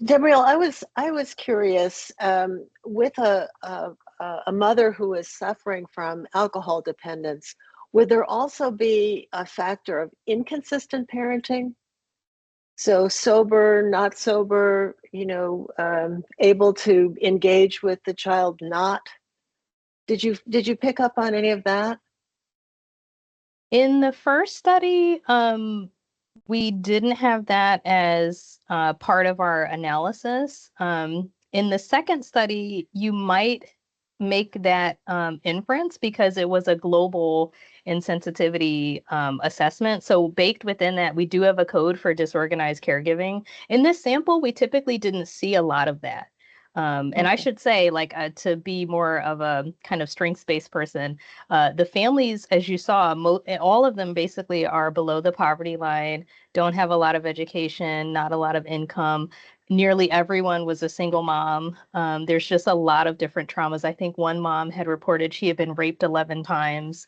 Debrielle, I was curious, with a mother who is suffering from alcohol dependence, would there also be a factor of inconsistent parenting? So sober, not sober, able to engage with the child not? Did you pick up on any of that? In the first study, we didn't have that as part of our analysis. In the second study, you might make that inference because it was a global insensitivity assessment. So baked within that, we do have a code for disorganized caregiving. In this sample, we typically didn't see a lot of that. And I should say, like, to be more of a kind of strengths-based person, the families, as you saw, all of them basically are below the poverty line, don't have a lot of education, not a lot of income. nearly everyone was a single mom. There's just a lot of different traumas. I think one mom had reported she had been raped 11 times.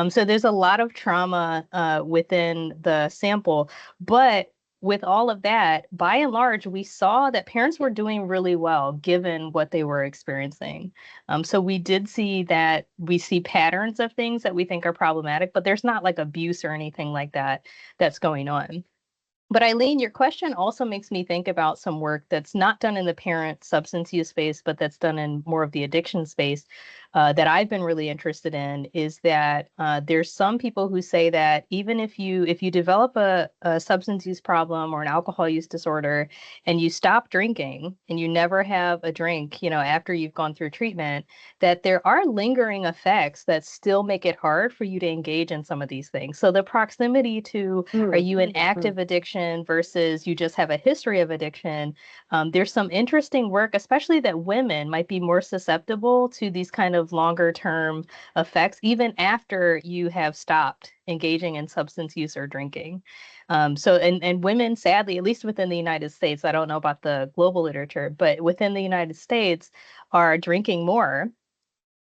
So there's a lot of trauma within the sample. But with all of that, by and large, we saw that parents were doing really well given what they were experiencing. So we did see that we see patterns of things that we think are problematic, but there's not like abuse or anything like that that's going on. But Eileen, your question also makes me think about some work that's not done in the parent substance use space, but that's done in more of the addiction space that I've been really interested in. Is that there's some people who say that even if you develop a substance use problem or an alcohol use disorder and you stop drinking and you never have a drink, after you've gone through treatment, that there are lingering effects that still make it hard for you to engage in some of these things. So the proximity to are you in active addiction versus you just have a history of addiction? There's some interesting work, especially that women might be more susceptible to these kind of longer term effects, even after you have stopped engaging in substance use or drinking. And women, sadly, at least within the United States, I don't know about the global literature, but within the United States are drinking more.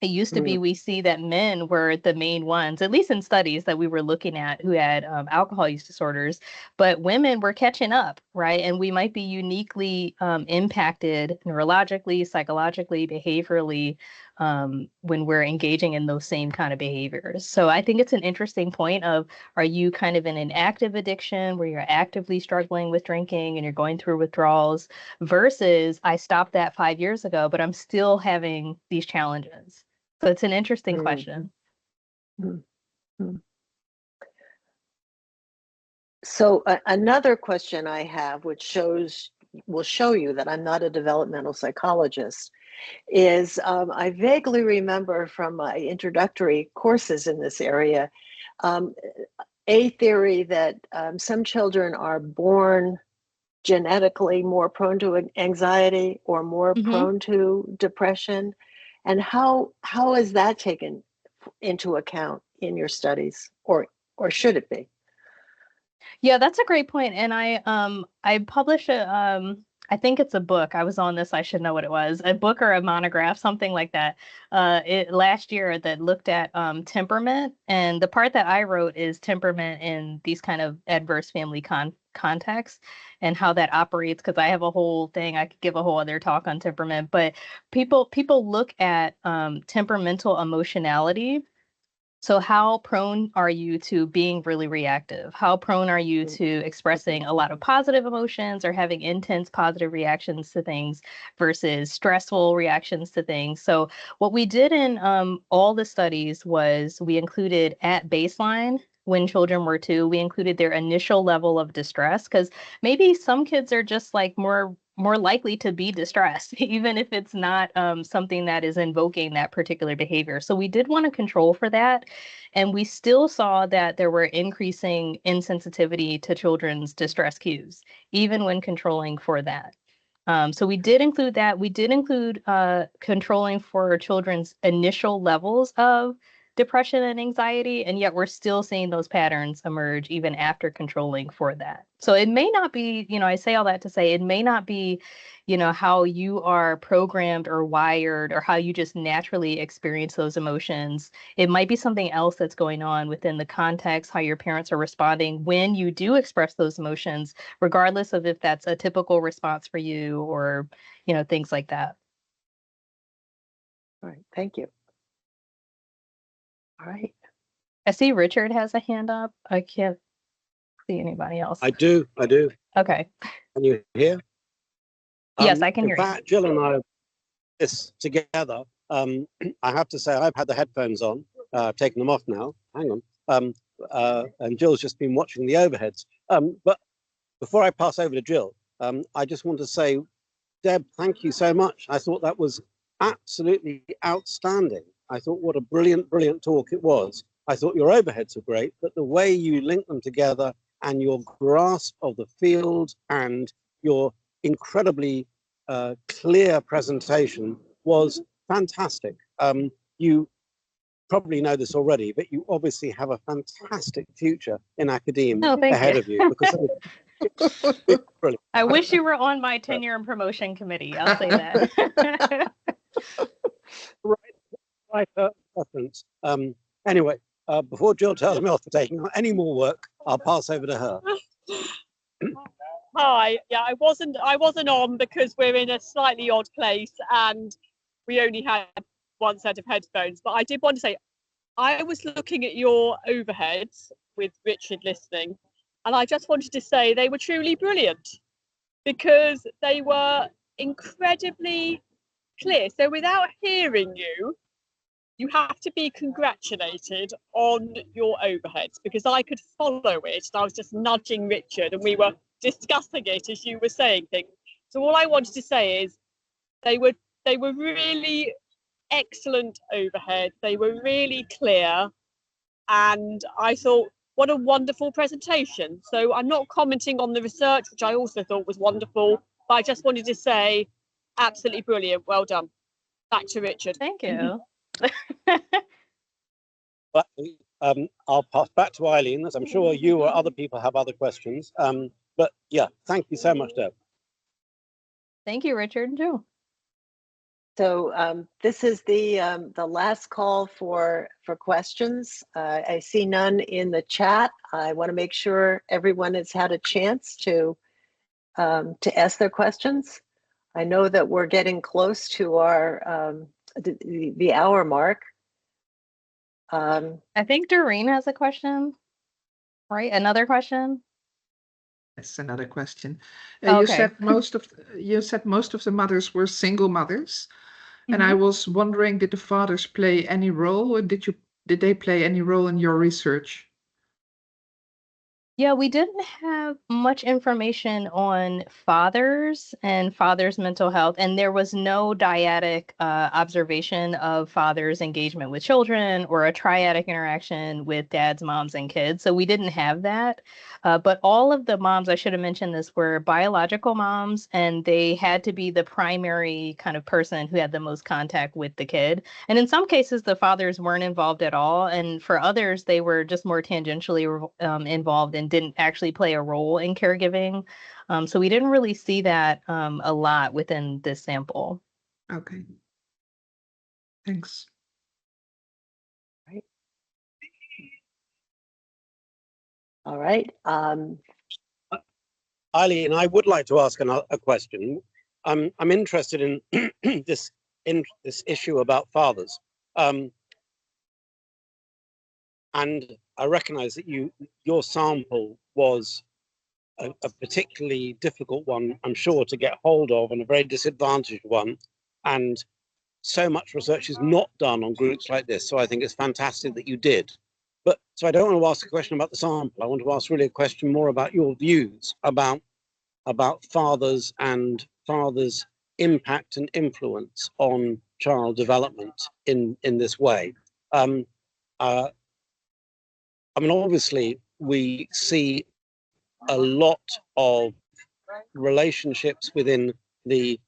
It used to be we see that men were the main ones, at least in studies that we were looking at, who had alcohol use disorders, but women were catching up, right? And we might be uniquely impacted neurologically, psychologically, behaviorally when we're engaging in those same kind of behaviors. So I think it's an interesting point of, are you kind of in an active addiction where you're actively struggling with drinking and you're going through withdrawals versus I stopped that 5 years ago, but I'm still having these challenges. So it's an interesting question. So another question I have, which will show you that I'm not a developmental psychologist, is I vaguely remember from my introductory courses in this area, a theory that some children are born genetically more prone to anxiety or more prone to depression. And how is that taken into account in your studies, or should it be? Yeah, that's a great point. And I published I think it's a book. I was on this, I should know what it was. A book or a monograph, something like that. Last year that looked at temperament. And the part that I wrote is temperament in these kind of adverse family contexts and how that operates, because I have a whole thing, I could give a whole other talk on temperament, but people look at temperamental emotionality. So how prone are you to being really reactive? How prone are you to expressing a lot of positive emotions or having intense positive reactions to things versus stressful reactions to things? So what we did in all the studies was we included at baseline when children were 2, we included their initial level of distress, because maybe some kids are just like more likely to be distressed, even if it's not something that is invoking that particular behavior. So we did want to control for that. And we still saw that there were increasing insensitivity to children's distress cues, even when controlling for that. So we did include that. We did include controlling for children's initial levels of depression and anxiety, and yet we're still seeing those patterns emerge even after controlling for that. So it may not be, I say all that to say it may not be, how you are programmed or wired or how you just naturally experience those emotions. It might be something else that's going on within the context, how your parents are responding when you do express those emotions, regardless of if that's a typical response for you or, things like that. All right, thank you. All right. I see Richard has a hand up. I can't see anybody else. I do. Okay. Can you hear? Yes, I can hear you. In fact, Jill and I this together. I have to say I've had the headphones on, taken them off now. Hang on. And Jill's just been watching the overheads. But before I pass over to Jill, I just want to say, Deb, thank you so much. I thought that was absolutely outstanding. I thought what a brilliant talk it was. I thought your overheads were great, but the way you link them together and your grasp of the field and your incredibly clear presentation was fantastic. You probably know this already, but you obviously have a fantastic future in academia ahead of you, because Brilliant. I wish you were on my tenure and promotion committee. I'll say that. Right, reference. Anyway, before Jill tells me off for taking on any more work, I'll pass over to her. Hi. Yeah, I wasn't on because we're in a slightly odd place and we only had one set of headphones. But I did want to say, I was looking at your overheads with Richard listening, and I just wanted to say they were truly brilliant because they were incredibly clear. So without hearing you, you have to be congratulated on your overheads because I could follow it. And I was just nudging Richard and we were discussing it as you were saying things. So all I wanted to say is they were really excellent overhead. They were really clear. And I thought, what a wonderful presentation. So I'm not commenting on the research, which I also thought was wonderful, but I just wanted to say, absolutely brilliant. Well done. Back to Richard. Thank you. But, I'll pass back to Eileen, as I'm sure you or other people have other questions. But yeah, thank you so much, Deb. Thank you, Richard and Jill. So this is the last call for questions. I see none in the chat. I want to make sure everyone has had a chance to ask their questions. I know that we're getting close to our the hour mark. I think Doreen has a question, right? Another question. Yes, another question. Okay. You said most of the mothers were single mothers, and I was wondering, did the fathers play any role, or did they play any role in your research? Yeah, we didn't have much information on fathers and fathers' mental health, and there was no dyadic observation of fathers' engagement with children or a triadic interaction with dads, moms, and kids. So we didn't have that. But all of the moms, I should have mentioned this, were biological moms, and they had to be the primary kind of person who had the most contact with the kid. And in some cases, the fathers weren't involved at all. And for others, they were just more tangentially involved and didn't actually play a role in caregiving. So we didn't really see that a lot within this sample. Okay. Thanks. Right. All right. Eileen, I would like to ask a question. I'm interested in this issue about fathers, and I recognise that your sample was a particularly difficult one, I'm sure, to get hold of, and a very disadvantaged one. And so much research is not done on groups like this, so I think it's fantastic that you did. But so I don't want to ask a question about the sample. I want to ask really a question more about your views about fathers and fathers' impact and influence on child development in this way. I mean, obviously, we see a lot of relationships within the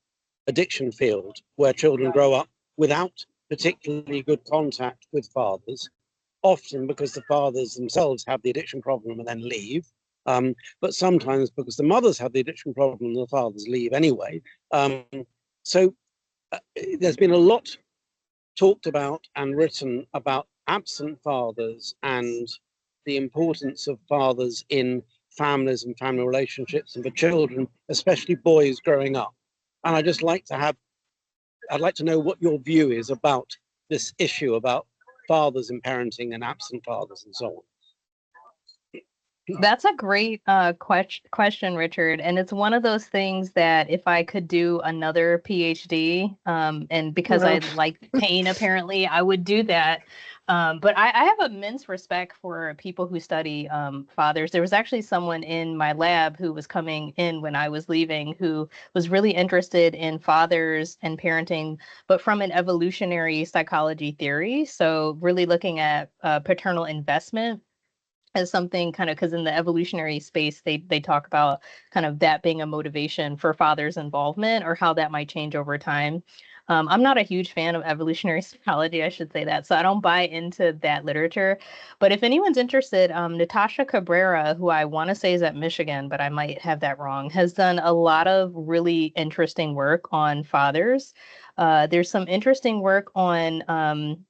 addiction field where children grow up without particularly good contact with fathers, often because the fathers themselves have the addiction problem and then leave, but sometimes because the mothers have the addiction problem and the fathers leave anyway. So there's been a lot talked about and written about absent fathers and the importance of fathers in families and family relationships and for children, especially boys growing up. And I'd like to know what your view is about this issue about fathers in parenting and absent fathers and so on. That's a great question, Richard. And it's one of those things that if I could do another PhD, and because I like pain, apparently, I would do that. But I have immense respect for people who study fathers. There was actually someone in my lab who was coming in when I was leaving who was really interested in fathers and parenting, but from an evolutionary psychology theory. So really looking at paternal investment as something kind of, because in the evolutionary space, they talk about kind of that being a motivation for father's involvement or how that might change over time. I'm not a huge fan of evolutionary psychology, I should say that, so I don't buy into that literature. But if anyone's interested, Natasha Cabrera, who I want to say is at Michigan, but I might have that wrong, has done a lot of really interesting work on fathers. There's some interesting work on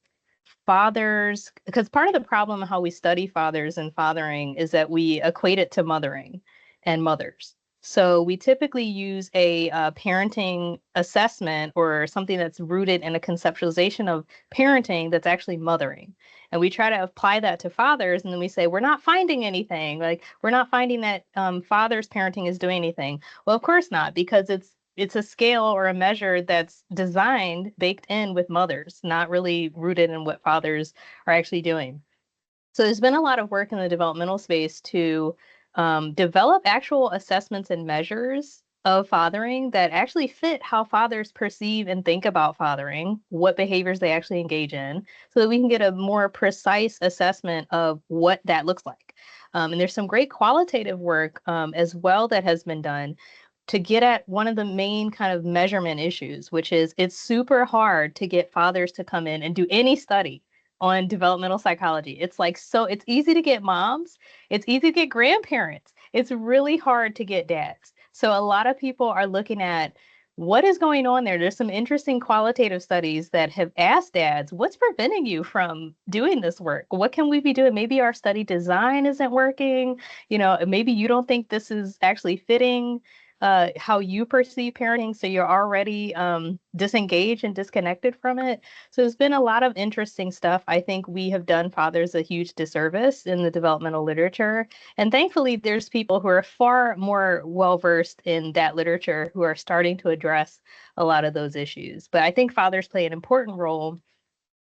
fathers, because part of the problem how we study fathers and fathering is that we equate it to mothering and mothers. So we typically use a parenting assessment or something that's rooted in a conceptualization of parenting that's actually mothering. And we try to apply that to fathers, and then we say, we're not finding anything. Like, we're not finding that fathers' parenting is doing anything. Well, of course not, because it's a scale or a measure that's designed, baked in with mothers, not really rooted in what fathers are actually doing. So there's been a lot of work in the developmental space to develop actual assessments and measures of fathering that actually fit how fathers perceive and think about fathering, what behaviors they actually engage in, so that we can get a more precise assessment of what that looks like. And there's some great qualitative work as well that has been done to get at one of the main kind of measurement issues, which is it's super hard to get fathers to come in and do any study on developmental psychology. It's like, so it's easy to get moms, it's easy to get grandparents. It's really hard to get dads. So a lot of people are looking at what is going on there. There's some interesting qualitative studies that have asked dads, what's preventing you from doing this work? What can we be doing? Maybe our study design isn't working. Maybe you don't think this is actually fitting how you perceive parenting, so you're already disengaged and disconnected from it. So there's been a lot of interesting stuff. I think we have done fathers a huge disservice in the developmental literature, and thankfully there's people who are far more well-versed in that literature who are starting to address a lot of those issues. But I think fathers play an important role.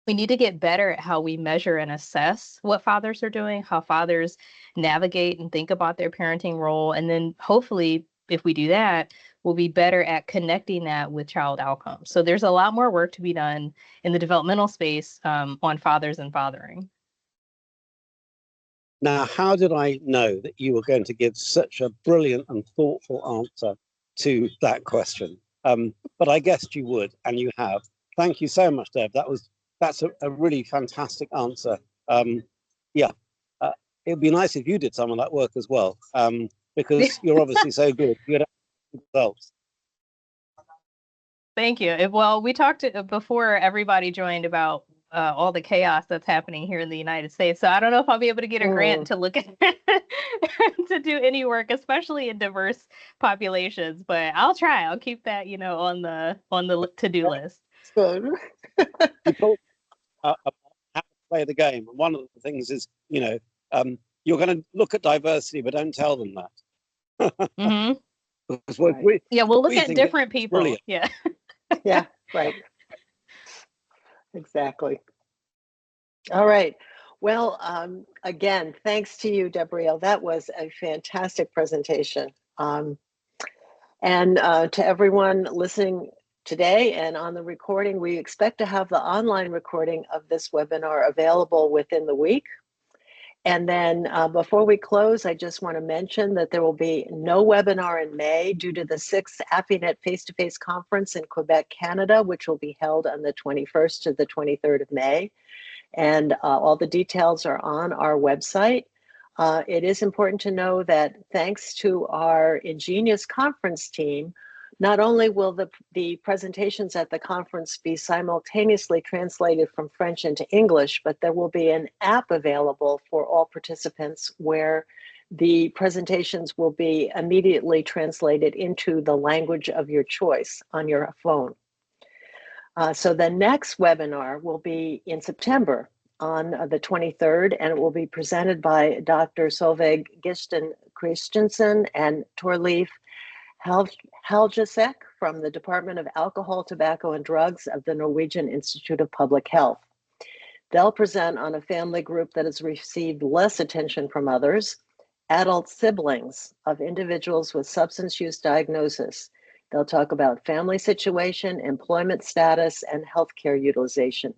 We need to get better at how we measure and assess what fathers are doing, how fathers navigate and think about their parenting role. And then hopefully, if we do that, we'll be better at connecting that with child outcomes. So there's a lot more work to be done in the developmental space on fathers and fathering. Now, how did I know that you were going to give such a brilliant and thoughtful answer to that question? But I guessed you would, and you have. Thank you so much, Deb. That's a really fantastic answer. It'd be nice if you did some of that work as well, because you're obviously so good. You had results. Thank you. Well, we talked before everybody joined about all the chaos that's happening here in the United States. So I don't know if I'll be able to get a grant to look at to do any work, especially in diverse populations. But I'll try. I'll keep that, on the to-do list. Good. You talk about how to play the game, and one of the things is, you're going to look at diversity, but don't tell them that. Mm-hmm. Because we'll look at different people. Brilliant. Yeah. Yeah, right. Exactly. All right. Well, again, thanks to you, Debrielle. That was a fantastic presentation. And to everyone listening today and on the recording, we expect to have the online recording of this webinar available within the week. And then before we close, I just want to mention that there will be no webinar in May due to the 6th AFINet face-to-face conference in Quebec, Canada, which will be held on the 21st to the 23rd of May. And all the details are on our website. It is important to know that thanks to our ingenious conference team, not only will the presentations at the conference be simultaneously translated from French into English, but there will be an app available for all participants where the presentations will be immediately translated into the language of your choice on your phone. So the next webinar will be in September on the 23rd, and it will be presented by Dr. Solveig Gisten Christensen and Torleif Helgesek from the Department of Alcohol, Tobacco, and Drugs of the Norwegian Institute of Public Health. They'll present on a family group that has received less attention from others, adult siblings of individuals with substance use diagnosis. They'll talk about family situation, employment status, and healthcare utilization.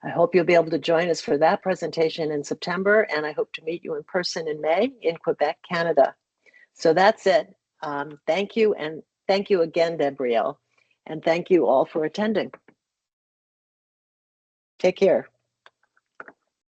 I hope you'll be able to join us for that presentation in September, and I hope to meet you in person in May in Quebec, Canada. So that's it. Thank you, and thank you again, Debrielle, and thank you all for attending. Take care.